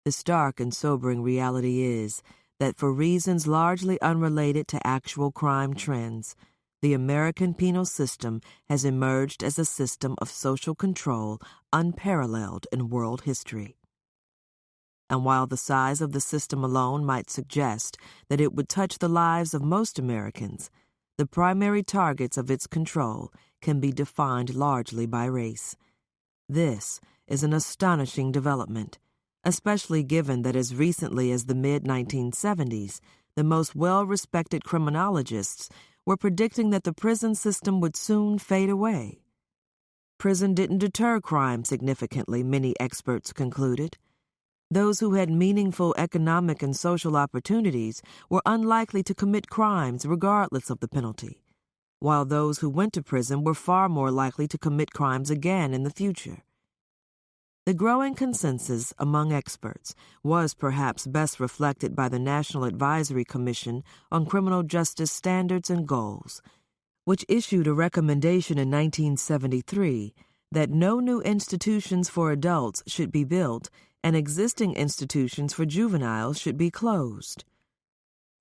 The stark and sobering reality is that for reasons largely unrelated to actual crime trends, the American penal system has emerged as a system of social control unparalleled in world history. And while the size of the system alone might suggest that it would touch the lives of most Americans, the primary targets of its control can be defined largely by race. This is an astonishing development, especially given that as recently as the mid-1970s, the most well-respected criminologists were predicting that the prison system would soon fade away. Prison didn't deter crime significantly, many experts concluded. Those who had meaningful economic and social opportunities were unlikely to commit crimes regardless of the penalty, while those who went to prison were far more likely to commit crimes again in the future. The growing consensus among experts was perhaps best reflected by the National Advisory Commission on Criminal Justice Standards and Goals, which issued a recommendation in 1973 that no new institutions for adults should be built and existing institutions for juveniles should be closed.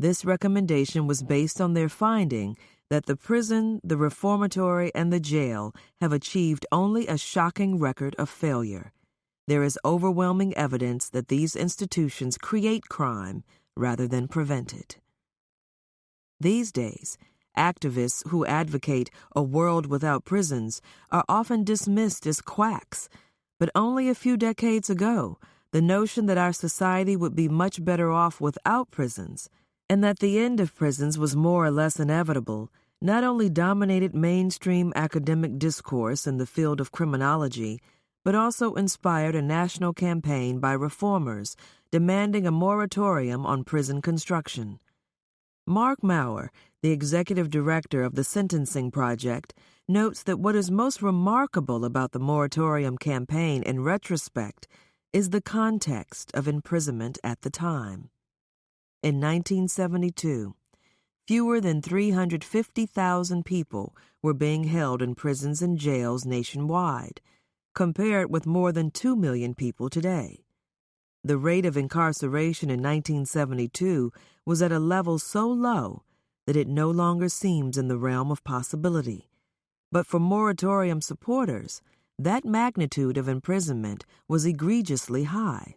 This recommendation was based on their finding that the prison, the reformatory, and the jail have achieved only a shocking record of failure. There is overwhelming evidence that these institutions create crime rather than prevent it. These days, activists who advocate a world without prisons are often dismissed as quacks, but only a few decades ago, the notion that our society would be much better off without prisons, and that the end of prisons was more or less inevitable, not only dominated mainstream academic discourse in the field of criminology, but also inspired a national campaign by reformers demanding a moratorium on prison construction. Mark Maurer, the executive director of the Sentencing Project, notes that what is most remarkable about the moratorium campaign in retrospect is the context of imprisonment at the time. In 1972, fewer than 350,000 people were being held in prisons and jails nationwide, compared with more than 2 million people today. The rate of incarceration in 1972 was at a level so low that it no longer seems in the realm of possibility. But for moratorium supporters, that magnitude of imprisonment was egregiously high.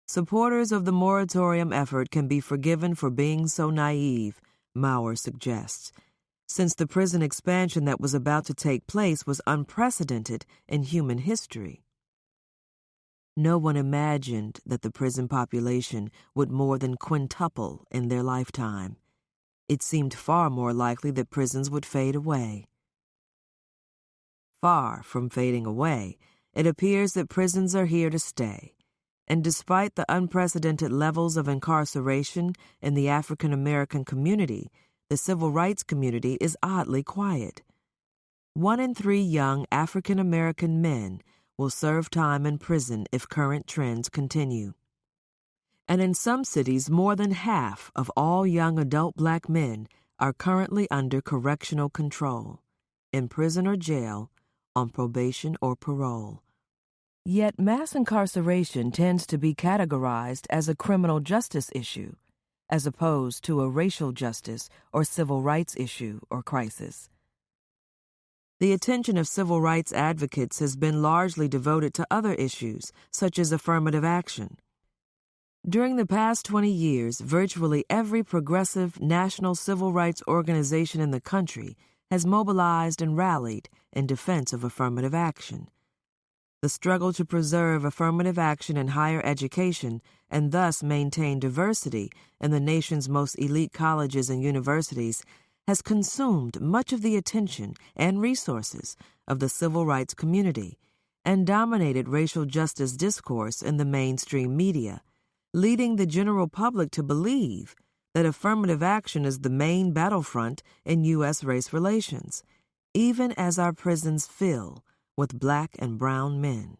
Supporters of the moratorium effort can be forgiven for being so naive, Maurer suggests, since the prison expansion that was about to take place was unprecedented in human history. No one imagined that the prison population would more than quintuple in their lifetime. It seemed far more likely that prisons would fade away. Far from fading away, it appears that prisons are here to stay, and despite the unprecedented levels of incarceration in the African American community, the civil rights community is oddly quiet. 1 in 3 young African American men will serve time in prison if current trends continue. And in some cities, more than half of all young adult black men are currently under correctional control, in prison or jail, on probation or parole. Yet mass incarceration tends to be categorized as a criminal justice issue, as opposed to a racial justice or civil rights issue or crisis. The attention of civil rights advocates has been largely devoted to other issues, such as affirmative action. During the past 20 years, virtually every progressive national civil rights organization in the country has mobilized and rallied in defense of affirmative action. The struggle to preserve affirmative action in higher education and thus maintain diversity in the nation's most elite colleges and universities has consumed much of the attention and resources of the civil rights community and dominated racial justice discourse in the mainstream media, leading the general public to believe that affirmative action is the main battlefront in U.S. race relations, even as our prisons fill with black and brown men.